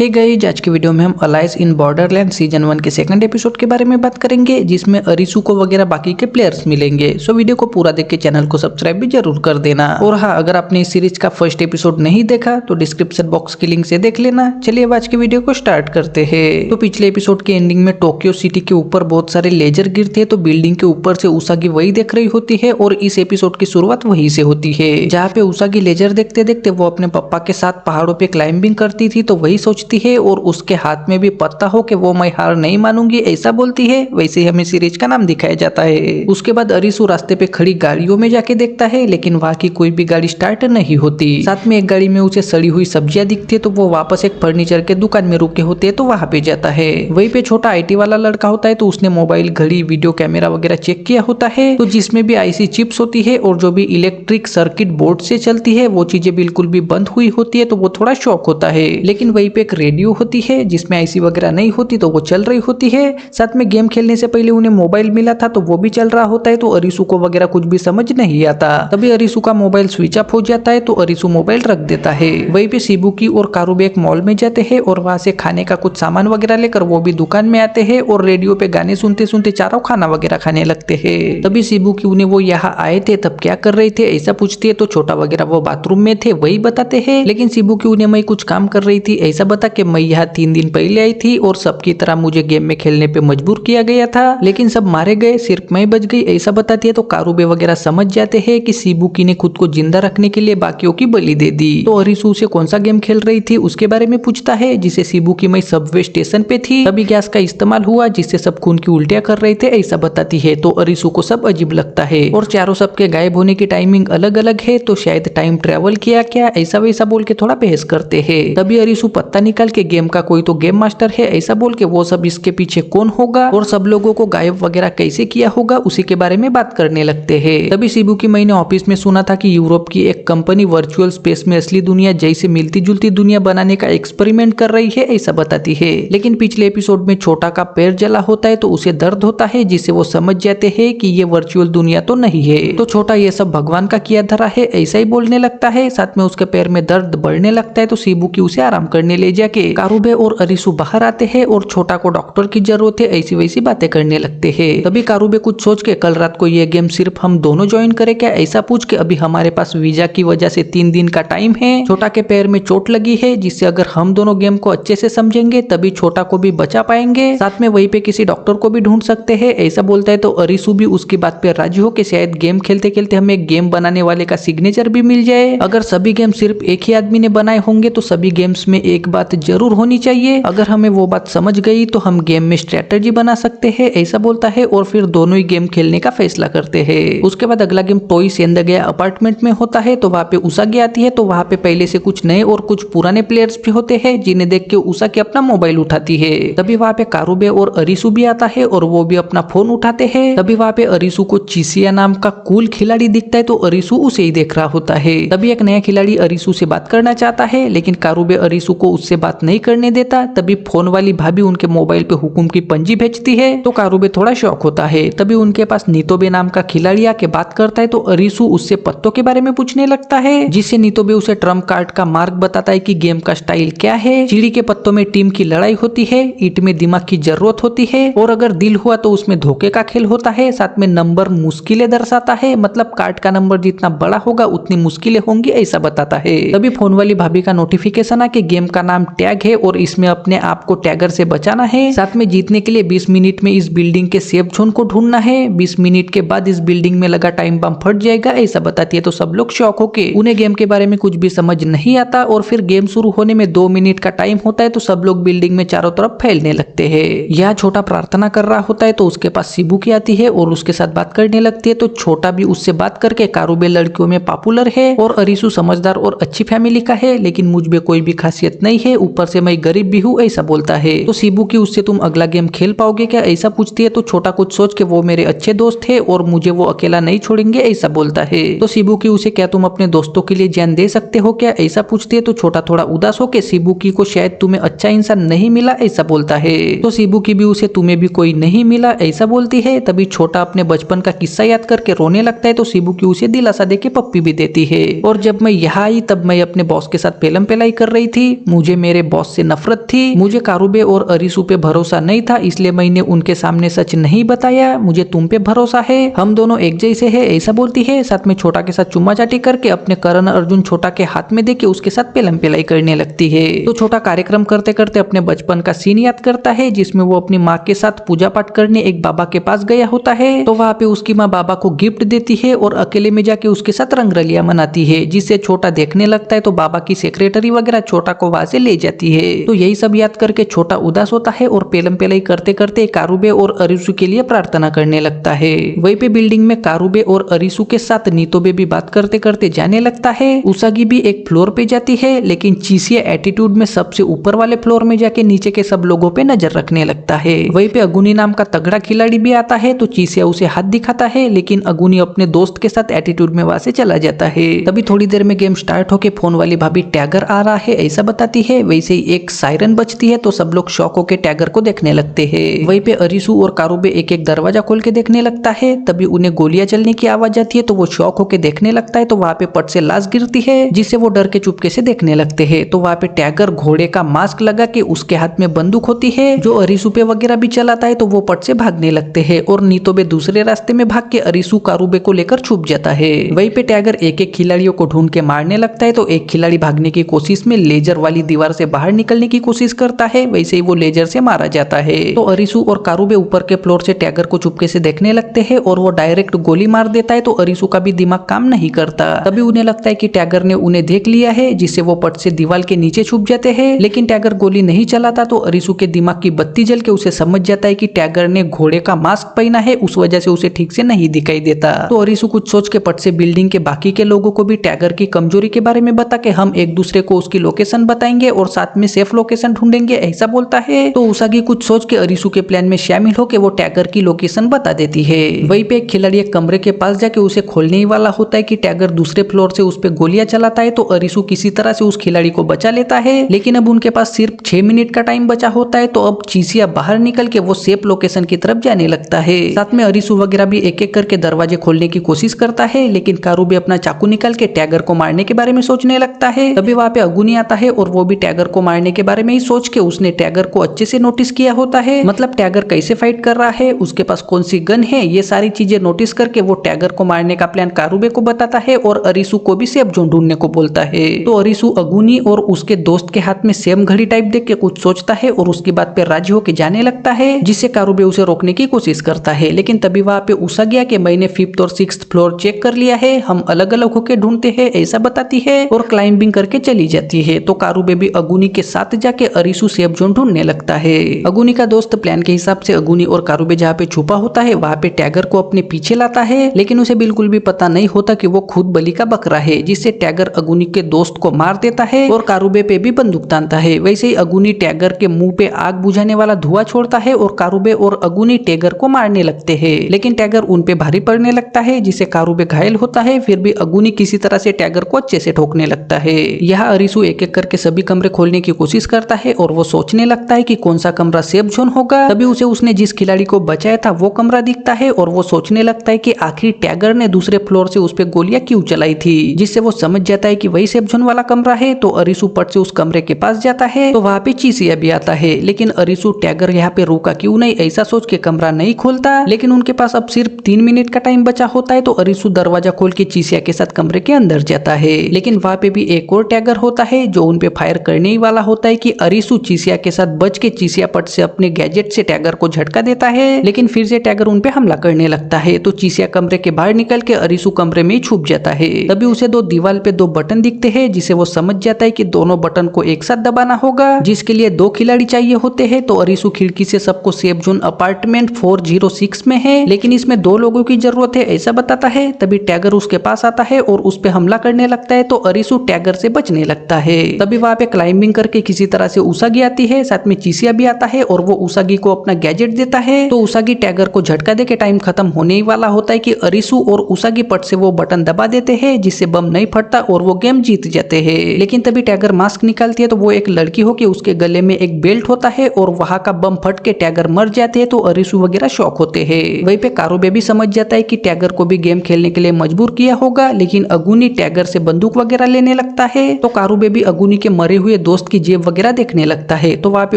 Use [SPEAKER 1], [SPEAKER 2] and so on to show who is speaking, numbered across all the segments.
[SPEAKER 1] Hey guys, आज की video में हम अलाइस इन बॉर्डरलैंड सीजन 1 के सेकंड एपिसोड के बारे में बात करेंगे, जिसमें अरिसुको वगैरह बाकी के प्लेयर्स मिलेंगे। सो वीडियो को पूरा देख के चैनल को सब्सक्राइब भी जरूर कर देना। और हाँ, अगर आपने इस सीरीज का फर्स्ट एपिसोड नहीं देखा तो डिस्क्रिप्शन बॉक्स की लिंक से देख लेना। चलिए अब आज की वीडियो को स्टार्ट करते हैं। तो पिछले एपिसोड के एंडिंग में टोक्यो सिटी के ऊपर बहुत सारे लेजर गिरते हैं, तो बिल्डिंग के ऊपर से उसागी वही देख रही होती है और इस एपिसोड की शुरुआत वहीं से होती है, जहाँ पे उसागी लेजर देखते देखते वो अपने पापा के साथ पहाड़ों पे क्लाइंबिंग करती थी। तो वही सोचती है और उसके हाथ में भी पता हो कि वो मैं हार नहीं मानूंगी ऐसा बोलती है। वैसे ही हमें सीरीज का नाम दिखाया जाता है। उसके बाद अरिसु रास्ते पे खड़ी गाड़ियों में जाके देखता है, लेकिन वहाँ की कोई भी गाड़ी स्टार्ट नहीं होती। साथ में एक गाड़ी में उसे सड़ी हुई सब्जियां दिखती है, तो वो वापस एक फर्नीचर के दुकान में रुके होते हैं, तो वहाँ पे जाता है। वहीं पे छोटा IT वाला लड़का होता है, तो उसने मोबाइल, घड़ी, वीडियो कैमरा वगैरह चेक किया होता है, तो जिसमें भी IC चिप्स होती है और जो भी इलेक्ट्रिक सर्किट बोर्ड से चलती है वो चीजें बिल्कुल भी बंद हुई होती है, तो वो थोड़ा शॉक होता है। लेकिन वहीं पे एक रेडियो होती है जिसमें IC वगैरह नहीं होती, तो वो चल रही होती है। साथ में गेम खेलने से पहले उन्हें मोबाइल मिला था, तो वो भी चल रहा होता है। तो अरिसु को वगैरह कुछ भी समझ नहीं आता। तभी अरिसु का मोबाइल स्विच ऑफ हो जाता है, तो अरिसु मोबाइल रख देता है। वहीं पे शिबुकी और कारुबे एक मॉल में जाते हैं और वहां से खाने का कुछ सामान वगैरह लेकर वो भी दुकान में आते हैं और रेडियो पे गाने सुनते सुनते चारों खाना वगैरह खाने लगते हैं। तभी शिबुकी उन्हें वो यहाँ आए थे तब क्या कर रहे थे ऐसा पूछती है, तो छोटा वगैरह वो बाथरूम में थे वही बताते हैं। लेकिन शिबुकी उन्हें मैं कुछ काम कर रही थी ऐसा बता के मैं यहाँ 3 दिन पहले आई थी और सबकी तरह मुझे गेम में खेलने पे मजबूर किया गया था, लेकिन सब मारे गए, सिर्फ मैं बच गई ऐसा बताती है। तो कारुबे वगैरह समझ जाते हैं कि शिबुकी ने खुद को जिंदा रखने के लिए बाकियों की बलि दे दी। तो अरिसु से कौन सा गेम खेल रही थी उसके बारे में पूछता है, जिसे शिबुकी मैं सबवे स्टेशन पे थी, तभी गैस का इस्तेमाल हुआ जिससे सब खून की उल्टियां कर रहे थे ऐसा बताती है। तो अरिसु को सब अजीब लगता है और चारों सबके गायब होने की टाइमिंग अलग अलग है, तो शायद टाइम ट्रेवल किया क्या ऐसा वैसा बोल के थोड़ा बहस करते हैं। तभी अरिसु पत्ता निकाल के गेम का कोई तो गेम मास्टर है ऐसा बोल के वो सब इसके पीछे कौन होगा और सब लोगों को गायब वगैरह कैसे किया होगा उसी के बारे में बात करने लगते हैं। तभी शिबुकी मैंने ऑफिस में सुना था कि यूरोप की एक कंपनी वर्चुअल स्पेस में असली दुनिया जैसे मिलती जुलती दुनिया बनाने का एक्सपेरिमेंट कर रही है ऐसा बताती है। लेकिन पिछले एपिसोड में छोटा का पैर जला होता है, तो उसे दर्द होता है जिससे वो समझ जाते हैं कि ये वर्चुअल दुनिया तो नहीं है। तो छोटा ये सब भगवान का किया धरा है ऐसा ही बोलने लगता है। साथ में उसके पैर में दर्द बढ़ने लगता है, तो शिबुकी उसे आराम करने ले जाके कारुबे और अरिसु बाहर आते हैं और छोटा को डॉक्टर की जरूरत है ऐसी वैसी बातें करने लगते हैं। तभी कारुबे कुछ सोच के कल रात को ये गेम सिर्फ हम दोनों ज्वाइन करें क्या ऐसा पूछ के, अभी हमारे पास वीजा की वजह से 3 दिन का टाइम है। छोटा के पैर में चोट लगी है जिससे अगर हम दोनों गेम को अच्छे से समझेंगे तभी छोटा को भी बचा पाएंगे, साथ में वहीं पे किसी डॉक्टर को भी ढूंढ सकते हैं ऐसा बोलता है। तो अरिसु भी उसकी बात पे राजी हो के शायद गेम खेलते खेलते हमें एक गेम बनाने वाले का सिग्नेचर भी मिल जाए। अगर सभी गेम सिर्फ एक ही आदमी ने बनाए होंगे तो सभी गेम्स में एक बात जरूर होनी चाहिए, अगर हमें वो बात समझ गई तो हम गेम में स्ट्रेटेजी बना सकते हैं ऐसा बोलता है और फिर दोनों ही गेम खेलने का फैसला करते हैं। उसके बाद अगला गेम टॉय सेंदगया अपार्टमेंट में होता है, तो वहाँ पे उसागी आती है। तो वहाँ पे पहले से कुछ नए और कुछ पुराने प्लेयर्स भी होते हैं जिन्हें देख के उसागी अपना मोबाइल उठाती है। तभी वहाँ पे कारुबे और अरिसु भी आता है और वो भी अपना फोन उठाते हैं। तभी वहाँ पे अरिसु को चिसिया नाम का कूल खिलाड़ी दिखता है, तो अरिसु उसे ही देख रहा होता है। तभी एक नया खिलाड़ी अरिसु से बात करना चाहता है, लेकिन कारुबे अरिसु को उससे बात नहीं करने देता। तभी फोन वाली भाभी उनके मोबाइल पे हुकुम की पंजी भेजती है, तो कारुबे थोड़ा शॉक होता है। तभी उनके पास नीतोबे नाम का खिलाड़ी आके बात करता है, तो अरिसु उससे पत्तों के बारे में पूछने लगता है, जिससे नीतोबे उसे ट्रम्प कार्ड का मार्क बताता है कि गेम का स्टाइल क्या है। चिड़ी के पत्तों में टीम की लड़ाई होती है, ईंट में दिमाग की जरूरत होती है और अगर दिल हुआ तो उसमें धोखे का खेल होता है। साथ में नंबर मुश्किलें दर्शाता है, मतलब कार्ड का नंबर जितना बड़ा होगा उतनी मुश्किलें होंगी ऐसा बताता है। तभी फोन वाली भाभी का नोटिफिकेशन आके गेम का नाम टैग है और इसमें अपने आप को टैगर से बचाना है। साथ में जीतने के लिए 20 मिनट में इस बिल्डिंग के सेफ जोन को ढूंढना है, 20 मिनट के बाद इस बिल्डिंग में लगा टाइम बम फट जाएगा ऐसा बताती है। तो सब लोग शॉक होके, उन्हें गेम के बारे में कुछ भी समझ नहीं आता और फिर गेम शुरू होने में 2 मिनट का टाइम होता है, तो सब लोग बिल्डिंग में चारों तरफ फैलने लगते हैं। यह छोटा प्रार्थना कर रहा होता है, तो उसके पास शिबुकी आती है और उसके साथ बात करने लगती है। तो छोटा भी उससे बात करके कारुबे लड़कियों में पॉपुलर है और अरिसु समझदार और अच्छी फैमिली का है, लेकिन मुझ में कोई भी खासियत नहीं है, ऊपर से मैं गरीब भी हूँ ऐसा बोलता है। तो शिबुकी उससे तुम अगला गेम खेल पाओगे क्या ऐसा पूछती है, तो छोटा कुछ सोच के वो मेरे अच्छे दोस्त है और मुझे वो अकेला नहीं छोड़ेंगे ऐसा बोलता है। तो शिबुकी उसे क्या तुम अपने दोस्तों के लिए जान दे सकते हो क्या ऐसा पूछती है, तो छोटा थोड़ा उदास होकर शिबुकी को शायद तुम्हें अच्छा इंसान नहीं मिला ऐसा बोलता है। तो शिबुकी भी उसे तुम्हें भी कोई नहीं मिला ऐसा बोलती है। तभी छोटा अपने बचपन का किस्सा याद करके रोने लगता है, तो शिबुकी उसे दिलासा देके पप्पी भी देती है। और जब मैं यहाँ आई तब मैं अपने बॉस के साथ पेलम पेलाई कर रही थी, मुझे मेरे बॉस से नफरत थी। मुझे कारुबे और अरिसु पे भरोसा नहीं था, इसलिए मैंने उनके सामने सच नहीं बताया। मुझे तुम पे भरोसा है, हम दोनों एक जैसे हैं, ऐसा बोलती है। साथ में छोटा के साथ चुम्मा चाटी करके अपने करण अर्जुन छोटा के हाथ में देके उसके साथ पेलम पेलाई करने लगती है। तो छोटा कार्यक्रम करते करते अपने बचपन का सीन याद करता है, जिसमें वो अपनी माँ के साथ पूजा पाठ करने एक बाबा के पास गया होता है। तो वहाँ पे उसकी माँ बाबा को गिफ्ट देती है और अकेले में जाके उसके साथ रंगरलियां मनाती है, जिससे छोटा देखने लगता है। तो बाबा की सेक्रेटरी वगैरह छोटा को वहां से ले जाती है। तो यही सब याद करके छोटा उदास होता है और पेलम पेलाई करते करते कारुबे और अरिसु के लिए प्रार्थना करने लगता है। वहीं पे बिल्डिंग में कारुबे और अरिसु के साथ नीतोबे भी बात करते करते जाने लगता है। उसागी भी एक फ्लोर पे जाती है, लेकिन चीसिया एटीट्यूड में सबसे ऊपर वाले फ्लोर में जाके नीचे के सब लोगों पे नजर रखने लगता है। वहीं पे अगुनी नाम का तगड़ा खिलाड़ी भी आता है। तो चीसिया उसे हाथ दिखाता है, लेकिन अगुनी अपने दोस्त के साथ एटीट्यूड में वहां से चला जाता है। तभी थोड़ी देर में गेम स्टार्ट होके फोन वाली भाभी टैगर आ रहा है ऐसा बताती है। वैसे ही एक सायरन बजती है, तो सब लोग शौक होके टैगर को देखने लगते हैं। वहीं पे अरिसु और कारुबे एक एक दरवाजा खोल के देखने लगता है। तभी उन्हें गोलियां चलने की आवाज आती है, तो वो शौक होके देखने लगता है। तो वहाँ पे पट से लाश गिरती है, जिससे वो डर के चुपके से देखने लगते हैं। तो वहाँ पे टैगर घोड़े का मास्क लगा के उसके हाथ में बंदूक होती है, जो अरिसु पे वगैरह भी चलाता है। तो वो पट से भागने लगते हैं और नीतोबे दूसरे रास्ते में भाग के अरिसु कारुबे को लेकर छुप जाता है। वहीं पे टैगर एक एक खिलाड़ियों को ढूंढ के मारने लगता है। तो एक खिलाड़ी भागने की कोशिश में लेजर वाली दीवार से बाहर निकलने की कोशिश करता है, वैसे ही वो लेजर से मारा जाता है। तो अरिसु और कारुबे ऊपर के फ्लोर से टैगर को चुपके से देखने लगते हैं और वो डायरेक्ट गोली मार देता है। तो अरिसु का भी दिमाग काम नहीं करता। तभी उन्हें लगता है कि टैगर ने उन्हें देख लिया है, जिससे वो पट से दीवार के नीचे छुप जाते हैं। लेकिन टैगर गोली नहीं चलाता। तो अरिसु के दिमाग की बत्ती जल के उसे समझ जाता है कि टैगर ने घोड़े का मास्क पहना है, उस वजह से उसे ठीक से नहीं दिखाई देता। तो अरिसु कुछ सोच के पट से बिल्डिंग के बाकी के लोगों को भी टैगर की कमजोरी के बारे में बता के हम एक दूसरे को उसकी लोकेशन बताएंगे और साथ में सेफ लोकेशन ढूंढेंगे ऐसा बोलता है। तो उसागी कुछ सोच के अरिसु के प्लान में शामिल होकर वो टैगर की लोकेशन बता देती है। वहीं पे एक खिलाड़ी एक कमरे के पास जाके उसे खोलने ही वाला होता है कि टैगर दूसरे फ्लोर से उस पे गोलियां चलाता है। तो अरिसु किसी तरह से उस खिलाड़ी को बचा लेता है, लेकिन अब उनके पास सिर्फ 6 मिनट का टाइम बचा होता है। तो अब चीसिया बाहर निकल के वो सेफ लोकेशन की तरफ जाने लगता है। साथ में अरिसु वगैरह भी एक एक करके दरवाजे खोलने की कोशिश करता है, लेकिन कारुबे अपना चाकू निकाल के टैगर को मारने के बारे में सोचने लगता है। तभी वहाँ पे अगुनी आता है और वो भी टैगर को मारने के बारे में ही सोच के उसने टैगर को अच्छे से नोटिस किया होता है, मतलब टैगर कैसे फाइट कर रहा है, उसके पास कौन सी गन है, ये सारी चीजें नोटिस करके वो टैगर को मारने का प्लान कारुबे को बताता है और अरिसु को भी सेफ जोन ढूंढने को बोलता है। तो अरिसु अगुनी और उसके दोस्त के हाथ में सेम घड़ी टाइप देख के कुछ सोचता है और उसकी बात पे राजी होके जाने लगता है, जिससे कारुबे उसे रोकने की कोशिश करता है। लेकिन तभी वहाँ पे उसागी के मैंने 5th और 6th फ्लोर चेक कर लिया है, हम अलग अलग होके ढूंढते हैं ऐसा बताती है और क्लाइंबिंग करके चली जाती है। तो कारुबे भी अगुनी के साथ जाके अरिसु सेफ जोन ढूंढने लगता है। अगुनी का दोस्त प्लान के हिसाब से अगुनी और कारुबे जहाँ पे छुपा होता है वहाँ पे टैगर को अपने पीछे लाता है, लेकिन उसे बिल्कुल भी पता नहीं होता कि वो खुद बलि का बकरा है, जिससे टैगर अगुनी के दोस्त को मार देता है और कारुबे पे भी बंदूक तानता है। वैसे ही अगुनी टैगर के मुंह पे आग बुझाने वाला धुआं छोड़ता है और कारुबे और अगुनी टैगर को मारने लगते हैं, लेकिन टैगर उन पे भारी पड़ने लगता है, जिससे कारुबे घायल होता है। फिर भी अगुनी किसी तरह से टैगर को अच्छे से ठोकने लगता है। यहाँ अरिसु एक एक करके सभी कमरे खोलने की कोशिश करता है और वो सोचने लगता है कि कौन सा कमरा सेफ जोन होगा। तभी उसे उसने जिस खिलाड़ी को बचाया था वो कमरा दिखता है और वो सोचने लगता है कि आखिर टैगर ने दूसरे फ्लोर से उस पे गोलियां क्यों चलाई थी, जिससे वो समझ जाता है कि वही सेफ जोन वाला कमरा है। तो अरिसु पट से उस कमरे के पास जाता है। तो वहाँ पे चीसिया भी आता है, लेकिन अरिसु टैगर यहाँ पे रुका क्यों नहीं ऐसा सोच के कमरा नहीं खोलता। लेकिन उनके पास अब सिर्फ 3 मिनट का टाइम बचा होता है। तो अरिसु दरवाजा खोल के चीसिया के साथ कमरे के अंदर जाता है, लेकिन वहाँ पे भी एक और टैगर होता है जो उन पे फायर करने ही वाला होता है कि अरिसु चीसिया के साथ बच के चीसिया पट से अपने गैजेट से टैगर को झटका देता है, लेकिन फिर से टैगर उन पे हमला करने लगता है। तो चीसिया कमरे के बाहर निकल के अरिसु कमरे में ही छुप जाता है। तभी उसे दीवार पे 2 बटन दिखते हैं, जिसे वो समझ जाता है कि दोनों बटन को एक साथ दबाना होगा, जिसके लिए 2 खिलाड़ी चाहिए होते हैं। तो अरिसु खिड़की से सबको सेफ जोन अपार्टमेंट 406 में है, लेकिन इसमें 2 लोगों की जरूरत है ऐसा बताता है। तभी टैगर उसके पास आता है और उस पे हमला करने लगता है। तो अरिसु टैगर से बचने लगता है। तभी वहाँ पे क्लाइंबिंग करके किसी तरह से उसागी आती है, साथ में चीसिया भी आता है और वो उसागी को अपना गैजेट देता है। तो उसागी टैगर को झटका दे के टाइम खत्म होने ही वाला होता है कि अरिसु और उसागी पट से वो बटन दबा देते हैं, जिससे बम नहीं फटता और वो गेम जीत जाते हैं। लेकिन तभी टैगर मास्क निकालती है तो वो एक लड़की हो के उसके गले में एक बेल्ट होता है और वहाँ का बम फट के टैगर मर जाते हैं। तो अरिसु वगैरह शॉक होते हैं। वहीं पे कारुबे भी समझ जाता है कि टैगर को भी गेम खेलने के लिए मजबूर किया होगा, लेकिन अगुनी टैगर से बंदूक वगैरह लेने लगता है। तो कारुबे भी अगुनी के मरे हुए दोस्त की जेब वगैरह देखने लगता है तो वहाँ पे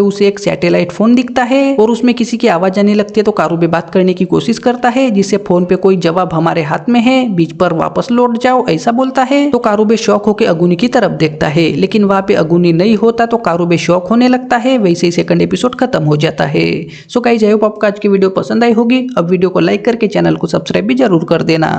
[SPEAKER 1] उसे एक सैटेलाइट फोन दिखता है और उसमें किसी की आवाज आने लगती है। तो कारुबे बात करने की कोशिश करता है जिससे फोन पे कोई जवाब हमारे हाथ में है, बीच पर वापस लौट जाओ, ऐसा बोलता है। तो कारुबे शौक होकर अगुनी की तरफ देखता है लेकिन वहाँ पे अगुनी नहीं होता तो कारुबे शौक होने लगता है। वैसे ही सेकंड एपिसोड खत्म हो जाता है। सो गाइस, आई होप आपको आज की वीडियो पसंद आई होगी। अब वीडियो को लाइक करके चैनल को सब्सक्राइब भी जरूर कर देना।